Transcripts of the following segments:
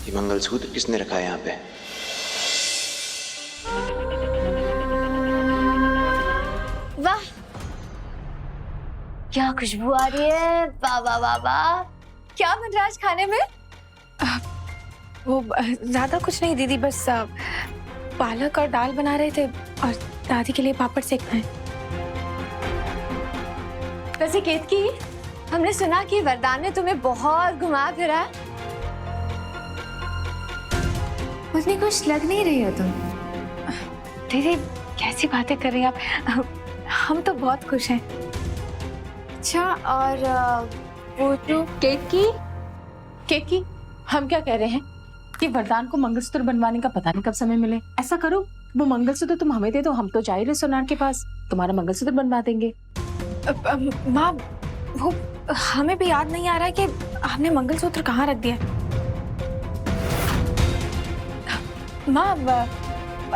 ये मंगलसूत्र किसने रखा है यहाँ पे? वाह, क्या खुशबू आ रही है। वाह वाह वाह वाह। क्या बन रहा है आज खाने में? वो ज्यादा कुछ नहीं दीदी, बस पालक और दाल बना रहे थे और दादी के लिए पापड़ सेक रहे हैं। वैसे केतकी, हमने सुना कि वरदान ने तुम्हें बहुत घुमा फिरा। उतनी खुश लग नहीं रही हो तुम। दीदी कैसी बातें कर रही हैं आप? हम तो बहुत खुश हैं। अच्छा, और वो तो केतकी, हम क्या कह रहे हैं कि वरदान को मंगलसूत्र बनवाने का पता नहीं कब समय मिले। ऐसा करो, वो मंगलसूत्र तुम हमें दे दो, हम तो जा ही रहे सोनार के पास, तुम्हारा मंगलसूत्र बनवा देंगे। माँ, वो हमें भी याद नहीं आ रहा है कि हमने मंगलसूत्र कहाँ रख दिया। माँ,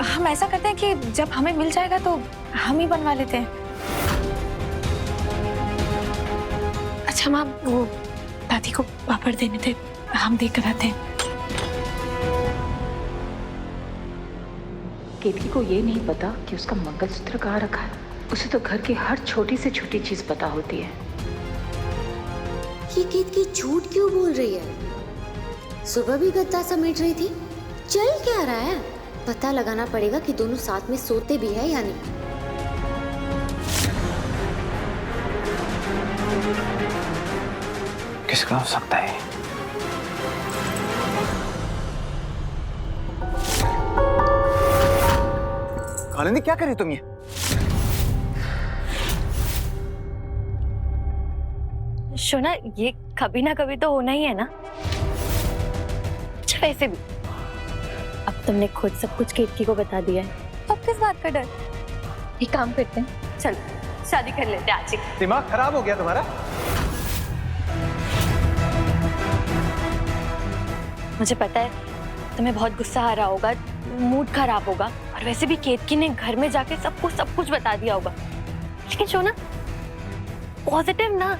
हम ऐसा करते हैं कि जब हमें मिल जाएगा तो हम ही बनवा लेते हैं। अच्छा माँ, वो दादी को पापड़ देने थे, हम देकर आते हैं। केतकी को ये नहीं पता कि उसका मंगलसूत्र कहाँ रखा है। उसे तो घर की हर छोटी से छोटी चीज पता होती है। ये केतकी झूठ क्यों बोल रही है? सुबह भी गद्दा समेट रही थी। चल क्या रहा है? पता लगाना पड़ेगा कि दोनों साथ में सोते भी है या नहीं। किसका हो सकता है? आनंदी, क्या कर रही तुम ये? शोना, ये कभी ना कभी तो होना ही है ना। अच्छा, वैसे भी अब तुमने खुद सब कुछ केतकी को बता दिया है, अब किस बात का डर। एक काम करते हैं, चल शादी कर लेते हैं आज ही। दिमाग खराब हो गया तुम्हारा? मुझे पता है तुम्हें बहुत गुस्सा आ रहा होगा, मूड खराब होगा, और वैसे भी केतकी ने घर में जाके सब कुछ बता दिया होगा। लेकिन शोना, पॉजिटिव ना,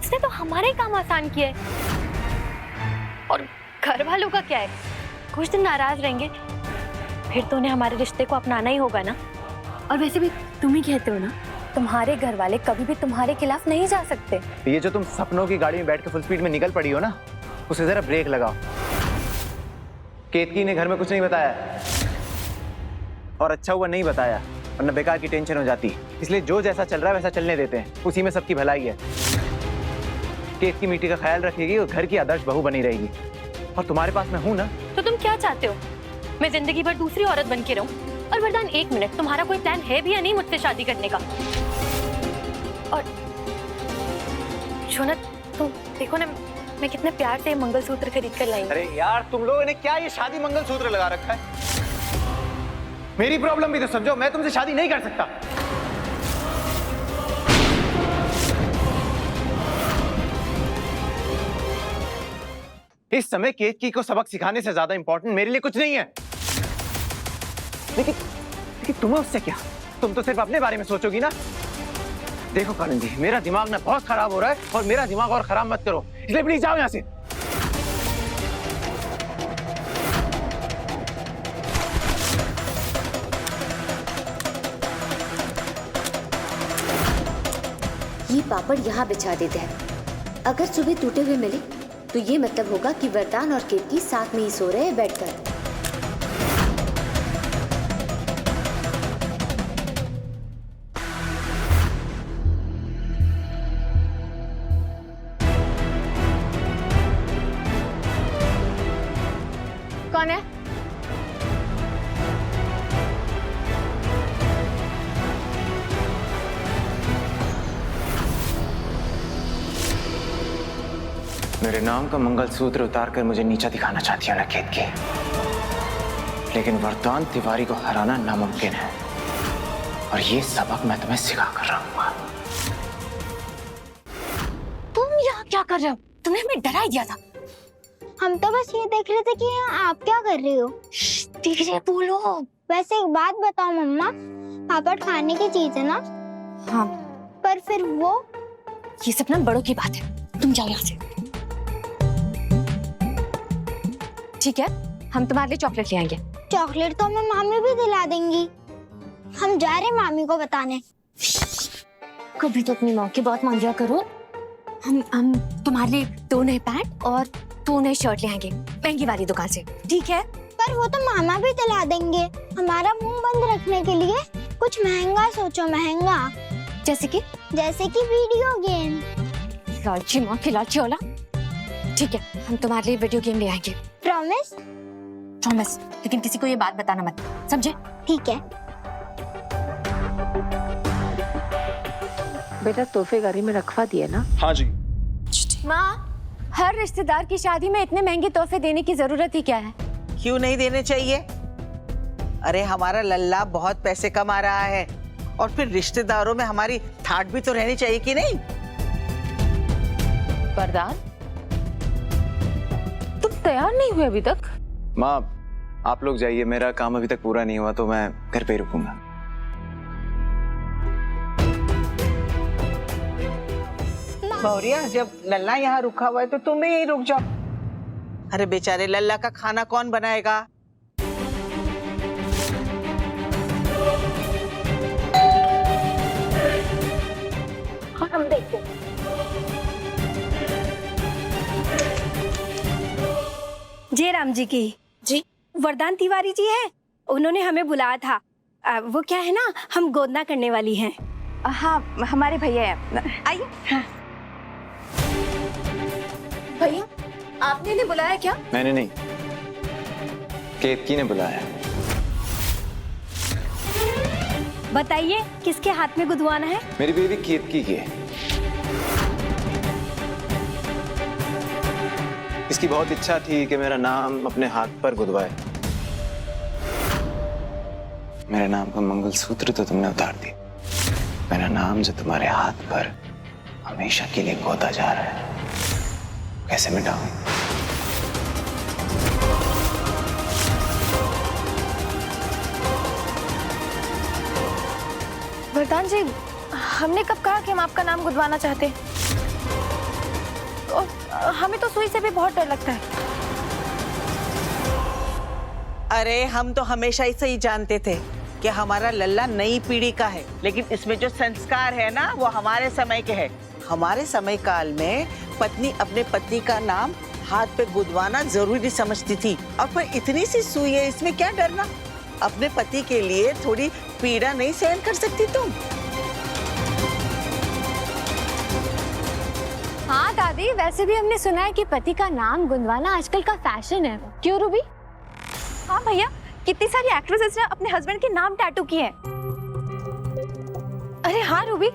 इसने तो हमारे ही काम आसान किया है। और घर वालों का क्या है, कुछ दिन नाराज रहेंगे, फिर तो उन्हें हमारे रिश्ते को अपनाना ही होगा ना। और वैसे भी तुम ही कहते हो ना, तुम्हारे घर वाले कभी भी तुम्हारे खिलाफ नहीं जा सकते। ये जो तुम सपनों की गाड़ी में बैठ के फुल स्पीड में निकल पड़ी हो ना, उसे जरा ब्रेक लगाओ। केतकी ने घर में कुछ नहीं बताया, और अच्छा हुआ नहीं बताया, वरना बेकार की टेंशन हो जाती। इसलिए जो जैसा चल रहा है वैसा चलने देते हैं, उसी में सबकी भलाई है। केतकी मीठी का ख्याल रखेगी और घर की आदर्श बहू बनी रहेगी। और तुम्हारे पास मैं हूं ना। तो तुम क्या चाहते हो, मैं जिंदगी भर दूसरी औरत बन के रहूं? और वरदान, एक मिनट, तुम्हारा कोई प्लान है भी या नहीं मुझसे शादी करने का? और शोना, तुम देखो ना, मैं कितने प्यार से मंगलसूत्र खरीद कर लाई। अरे यार, तुम लोगों ने क्या ये शादी मंगलसूत्र लगा रखा है? मेरी प्रॉब्लम भी तो समझो, मैं तुमसे शादी नहीं कर सकता। इस समय केतकी को सबक सिखाने से ज्यादा इंपॉर्टेंट मेरे लिए कुछ नहीं है। लेकिन तुम्हें उससे क्या? तुम तो सिर्फ अपने बारे में सोचोगी ना। देखो कानंदी, मेरा दिमाग ना बहुत खराब हो रहा है, और मेरा दिमाग और खराब मत करो, इसलिए प्लीज जाओ यहाँ से। ये पापड़ यहाँ बिछा देते हैं। अगर सुबह टूटे हुए मिले तो ये मतलब होगा कि वरदान और केतकी साथ में ही सो रहे हैं बैठकर। कौन है? मेरे नाम का मंगलसूत्र उतारकर मुझे नीचा दिखाना चाहती हो ना केतकी, लेकिन वरदान तिवारी को हराना नामुमकिन है, और ये सबक मैं तुम्हें सिखा कर रहूंगा। तुम यहाँ क्या कर रहे हो? तुमने हमें डरा ही दिया था। हम तो बस ये देख रहे थे कि आप क्या कर रही हो। धीरे बोलो। वैसे एक बात बताओ मम्मा, पापड़ खाने की चीज है ना? हाँ। पर फिर वो, ये सब ना बड़ों की बात है, तुम जाओ यहाँ से। ठीक है, हम तुम्हारे लिए चॉकलेट ले आएंगे। चॉकलेट तो हमें मामी भी दिला देंगी। हम जा रहे मामी को बताने। कभी तो अपनी माँ की बात मान लिया करो। हम तुम्हारे लिए 2 नए पैंट और 2 नए शर्ट ले आएंगे महंगी वाली दुकान से, ठीक है? पर वो तो मामा भी दिला देंगे। हमारा मुंह बंद रखने के लिए कुछ महंगा सोचो, महंगा। जैसे कि वीडियो गेम। लालची माँ की लालची औलाद। ठीक है, हम तुम्हारे लिए वीडियो गेम ले आएंगे। प्रॉमिस? प्रॉमिस, लेकिन किसी को ये बात बताना मत, समझे? ठीक है। बेटा तोहफे गाड़ी में रखवा दिए ना? हाँ जी। माँ, हर रिश्तेदार की शादी में इतने महंगे तोहफे देने की जरूरत ही क्या है? क्यों नहीं देने चाहिए? अरे हमारा लल्ला बहुत पैसे कमा रहा है और फिर रिश्तेदारों में हमारी ठाट भी तो रहनी चाहिए कि नहीं? वरदान, तुम तैयार नहीं हुए अभी तक? माँ, आप लोग जाइए, मेरा काम अभी तक पूरा नहीं हुआ तो मैं घर पे ही रुकूंगा। मौर्या, जब लल्ला यहाँ रुका हुआ है तो तुम भी यहीं रुक जाओ। अरे बेचारे लल्ला का खाना कौन बनाएगा? हम देखते हैं। जय राम जी की। जी? वरदान तिवारी जी है, उन्होंने हमें बुलाया था। वो क्या है ना, हम गोदना करने वाली हैं। हाँ, हमारे भैया हैं। आइए। हाँ। भैया, आपने इन्हें बुलाया क्या? मैंने नहीं, केतकी ने बुलाया। बताइए, किसके हाथ में गुदवाना है? मेरी बेबी केतकी की है। इसकी बहुत इच्छा थी कि मेरा नाम अपने हाथ पर गुदवाए। मेरे नाम का मंगलसूत्र तो तुमने उतार दिया, मेरा नाम जो तुम्हारे हाथ पर हमेशा के लिए गोदा जा रहा है, कैसे मिटाऊं? वरदान जी, हमने कब कहा कि हम आपका नाम गुदवाना चाहते हैं? और हमें तो सुई से भी बहुत डर लगता है। अरे हम तो हमेशा ही सही जानते थे कि हमारा लल्ला नई पीढ़ी का है, लेकिन इसमें जो संस्कार है ना वो हमारे समय के हैं। हमारे समय काल में पत्नी अपने पति का नाम हाथ पे गुदवाना जरूरी समझती थी, और पर इतनी सी सुई है, इसमें क्या डरना? अपने पति के लिए थोड़ी पीड़ा नहीं सहन कर सकती तुम? हाँ दादी, वैसे भी हमने सुना है कि पति का नाम गुंदवाना आजकल का फैशन है। क्यों रूबी? हाँ भैया, कितनी सारी एक्ट्रेसेस ने अपने हस्बैंड के नाम टैटू किए हैं। अरे हाँ रूबी,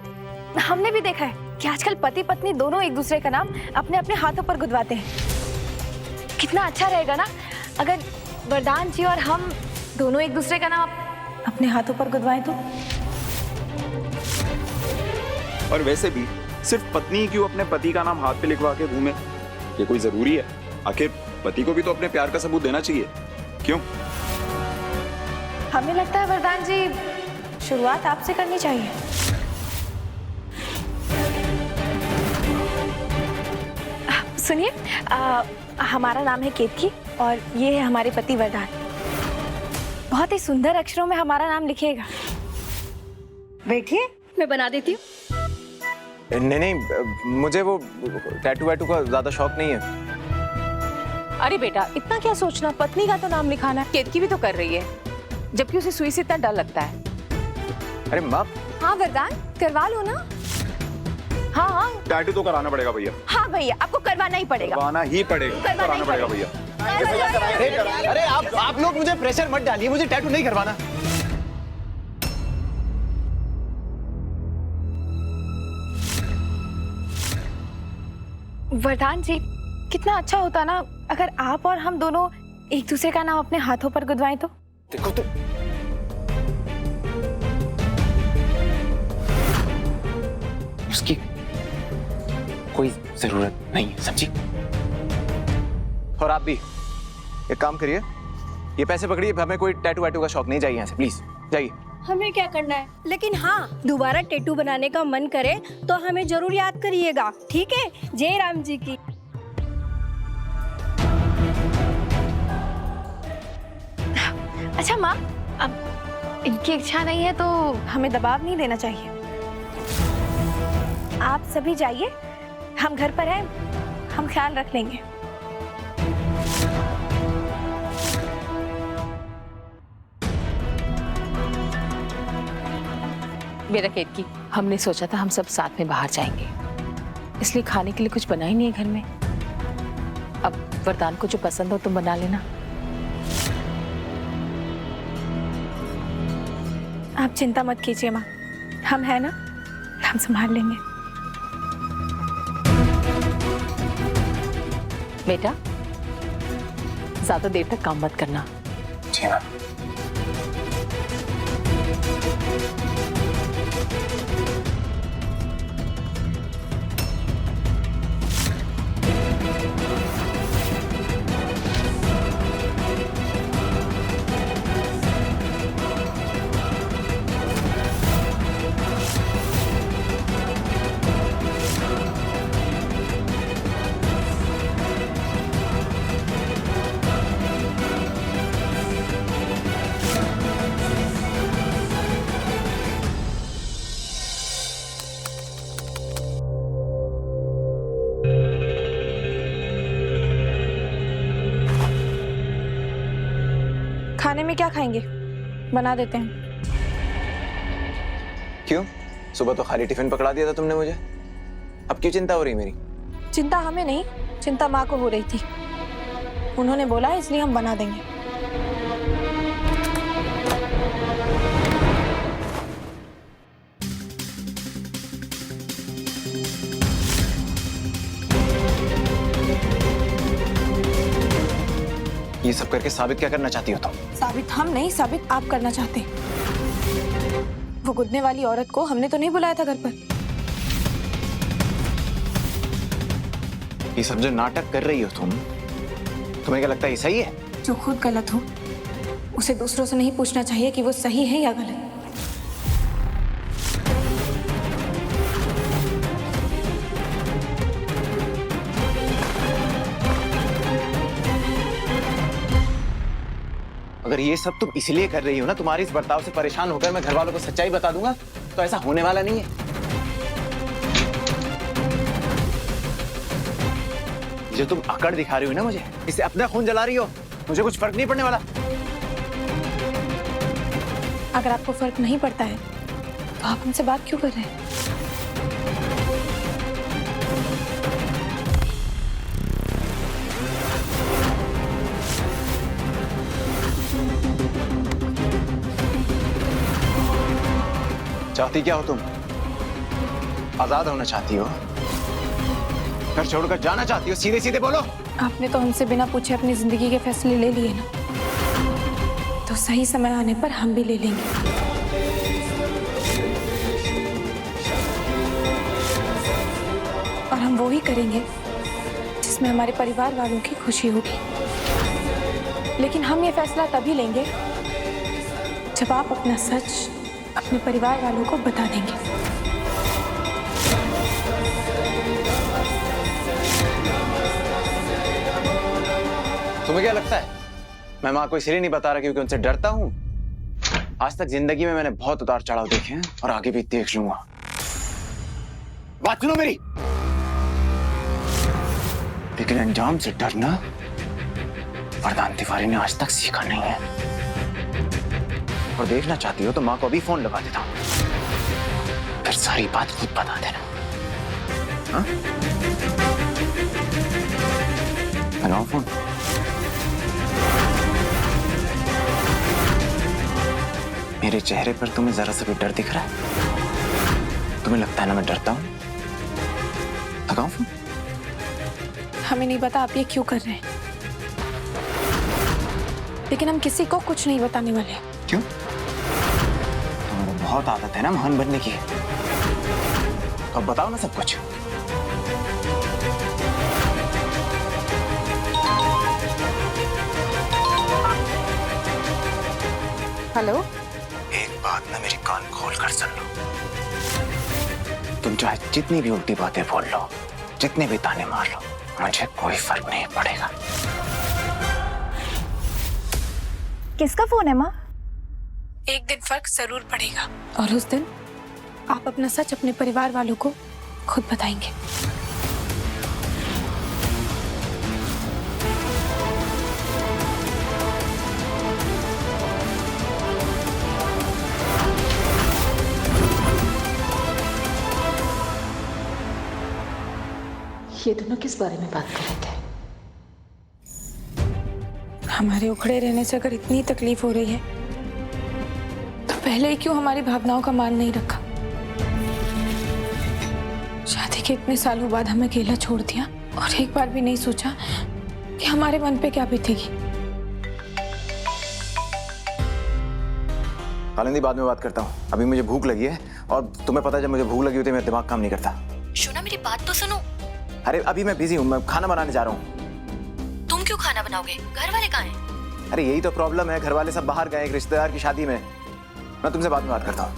हमने भी देखा है कि आजकल पति पत्नी दोनों एक दूसरे का नाम अपने अपने हाथों पर गुदवाते हैं। कितना अच्छा रहेगा ना अगर वरदान जी और हम दोनों एक दूसरे का नाम अपने हाथों पर गुदवाएं तो। और वैसे भी सिर्फ पत्नी क्यों अपने पति का नाम हाथ पे लिखवा के घूमे? ये कोई जरूरी है? आखिर पति को भी तो अपने प्यार का सबूत देना चाहिए, क्यों? हमें लगता है वरदान जी, शुरुआत आपसे करनी चाहिए। सुनिए, हमारा नाम है केतकी और ये है हमारे पति वरदान। बहुत ही सुंदर अक्षरों में हमारा नाम लिखिएगा। बैठिए, मैं बना देती हूँ। नहीं, मुझे वो टैटू वैटू का ज्यादा शौक नहीं है। अरे बेटा, इतना क्या सोचना, पत्नी का तो नाम लिखाना है। केतकी भी तो कर रही है, जबकि उसे सुई से इतना डर लगता है। अरे माँ, हाँ वरदान, करवा लो ना। हाँ हाँ टैटू तो कराना पड़ेगा भैया। हाँ भैया, आपको करवाना ही पड़ेगा। करवाना ही पड़ेगा, कराना पड़ेगा भैया। अरे आप लोग मुझे प्रेशर मत डालिए, मुझे टैटू नहीं करवाना। वरदान जी, कितना अच्छा होता ना अगर आप और हम दोनों एक दूसरे का नाम अपने हाथों पर गुदवाएं तो। देखो तो उसकी कोई जरूरत नहीं है, समझी? और आप भी एक काम करिए, ये पैसे पकड़िए, हमें कोई टैटू वैटू का शौक नहीं, जाइए यहाँ से प्लीज, जाइए। हमें क्या करना है, लेकिन हाँ, दोबारा टैटू बनाने का मन करे तो हमें जरूर याद करिएगा, ठीक है? जय राम जी की। अच्छा माँ, अब इनकी इच्छा नहीं है तो हमें दबाव नहीं देना चाहिए। आप सभी जाइए, हम घर पर हैं, हम ख्याल रख लेंगे। मेरा केतकी, हमने सोचा था हम सब साथ में बाहर जाएंगे, इसलिए खाने के लिए कुछ बना ही नहीं है घर में। अब वरदान को जो पसंद हो तुम बना लेना। आप चिंता मत कीजिए माँ, हम हैं ना, हम संभाल लेंगे। बेटा, ज्यादा देर तक काम मत करना। जी मैम। खाने में क्या खाएंगे, बना देते हैं। क्यों? सुबह तो खाली टिफिन पकड़ा दिया था तुमने मुझे, अब क्यों चिंता हो रही मेरी? चिंता हमें नहीं, चिंता माँ को हो रही थी। उन्होंने बोला है इसलिए हम बना देंगे। ये सब करके साबित क्या करना चाहती हो तुम? साबित हम नहीं, साबित आप करना चाहते। वो गुदने वाली औरत को हमने तो नहीं बुलाया था घर पर। ये सब जो नाटक कर रही हो तुम, तुम्हें क्या लगता है ये सही है? जो खुद गलत हो उसे दूसरों से नहीं पूछना चाहिए कि वो सही है या गलत। अगर ये सब तुम इसलिए कर रही हो ना, तुम्हारे इस बर्ताव से परेशान होकर मैं घर वालों को सच्चाई बता दूंगा, तो ऐसा होने वाला नहीं है। जो तुम अकड़ दिखा रही हो ना मुझे, इससे अपना खून जला रही हो, मुझे कुछ फर्क नहीं पड़ने वाला। अगर आपको फर्क नहीं पड़ता है तो आप हमसे बात क्यों कर रहे हैं? चाहती क्या हो तुम? आजाद होना चाहती हो? घर छोड़कर जाना चाहती हो? सीधे सीधे बोलो। आपने तो हमसे बिना पूछे अपनी जिंदगी के फैसले ले लिए ना, तो सही समय आने पर हम भी ले लेंगे। और हम वो ही करेंगे जिसमें हमारे परिवार वालों की खुशी होगी। लेकिन हम ये फैसला तभी लेंगे जब आप अपना सच अपने परिवार वालों को बता देंगे। तुम्हें क्या लगता है मैं माँ को इसलिए नहीं बता रहा क्योंकि उनसे डरता हूँ? आज तक जिंदगी में मैंने बहुत उतार चढ़ाव देखे हैं और आगे भी देख लूंगा। बात सुनो मेरी। लेकिन अंजाम से डरना वरदान तिवारी ने आज तक सीखा नहीं है। और देखना चाहती हो तो माँ को अभी फोन लगा देता हूँ, फिर सारी बात खुद बता देना। हाँ? लगाओ फोन। मेरे चेहरे पर तुम्हें जरा सा भी डर दिख रहा है? तुम्हें लगता है ना मैं डरता हूँ? लगाओ फोन। हमें नहीं पता आप ये क्यों कर रहे हैं, लेकिन हम किसी को कुछ नहीं बताने वाले। क्यों? तुम्हें बहुत आदत है ना महान बनने की, तो अब बताओ ना सब कुछ। हेलो, एक बात ना मेरी कान खोल कर सुन लो। तुम चाहे जितनी भी उल्टी बातें बोल लो, जितने भी ताने मार लो, मुझे कोई फर्क नहीं पड़ेगा। किसका फोन है माँ? एक दिन फर्क जरूर पड़ेगा और उस दिन आप अपना सच अपने परिवार वालों को खुद बताएंगे। ये दोनों किस बारे में बात कर रहे थे? हमारे उखड़े रहने से अगर इतनी तकलीफ हो रही है तो पहले ही क्यों हमारी भावनाओं का मान नहीं रखा? शादी के इतने सालों बाद हमें अकेला छोड़ दिया और एक बार भी नहीं सोचा कि हमारे मन पे क्या बीतेगी। आनंदी, बाद में बात करता हूँ, अभी मुझे भूख लगी है और तुम्हें पता है जब मुझे भूख लगी होती है मेरा दिमाग काम नहीं करता। शोना मेरी बात तो सुनो। अरे अभी मैं बिजी हूँ, मैं खाना बनाने जा रहा हूँ। तुम क्यों खाना बनाओगे? घर वाले कहाँ हैं? अरे यही तो प्रॉब्लम है, घर वाले सब बाहर गए एक रिश्तेदार की शादी में। मैं तुमसे बाद में बात करता हूँ।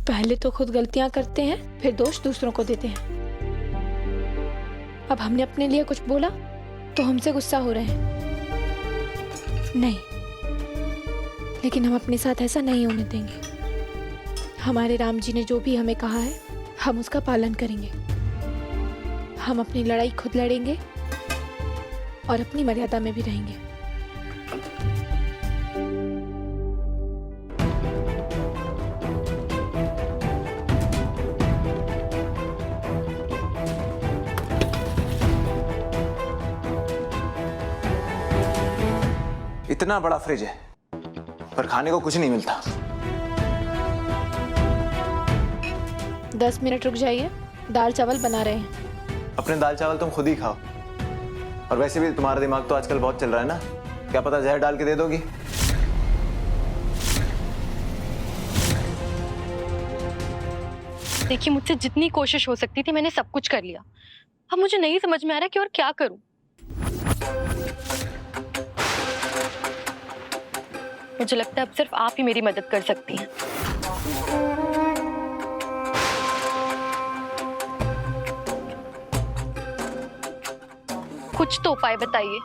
पहले तो खुद गलतियां करते हैं फिर दोष दूसरों को देते हैं। अब हमने अपने लिए कुछ बोला तो हमसे गुस्सा हो रहे हैं। नहीं, लेकिन हम अपने साथ ऐसा नहीं होने देंगे। हमारे राम जी ने जो भी हमें कहा है हम उसका पालन करेंगे। हम अपनी लड़ाई खुद लड़ेंगे और अपनी मर्यादा में भी रहेंगे। इतना बड़ा फ्रिज है पर खाने को कुछ नहीं मिलता। 10 मिनट रुक जाइए, दाल चावल बना रहे हैं। अपने दाल चावल तुम खुद ही खाओ। और वैसे भी तुम्हारा दिमाग तो आजकल बहुत चल रहा है ना, क्या पता जहर डाल के दे दोगी। देखिए, मुझसे जितनी कोशिश हो सकती थी मैंने सब कुछ कर लिया। अब मुझे नहीं समझ में आ रहा कि और क्या करूं। मुझे लगता है अब सिर्फ आप ही मेरी मदद कर सकती हैं। कुछ तो उपाय बताइए।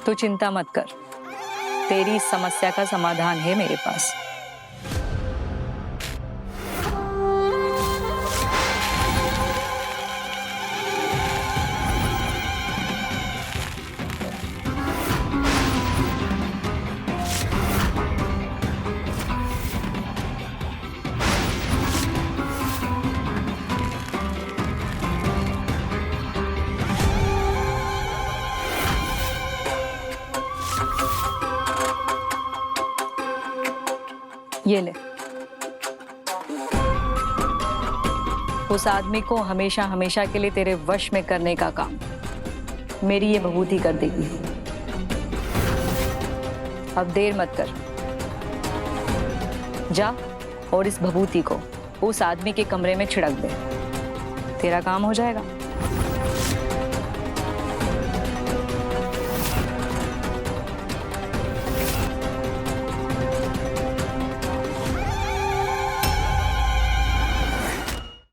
तू चिंता मत कर, तेरी इस समस्या का समाधान है मेरे पास। ये ले, उस आदमी को हमेशा हमेशा के लिए तेरे वश में करने का काम मेरी ये भभूति कर देगी। अब देर मत कर, जा और इस भभूति को उस आदमी के कमरे में छिड़क दे, तेरा काम हो जाएगा।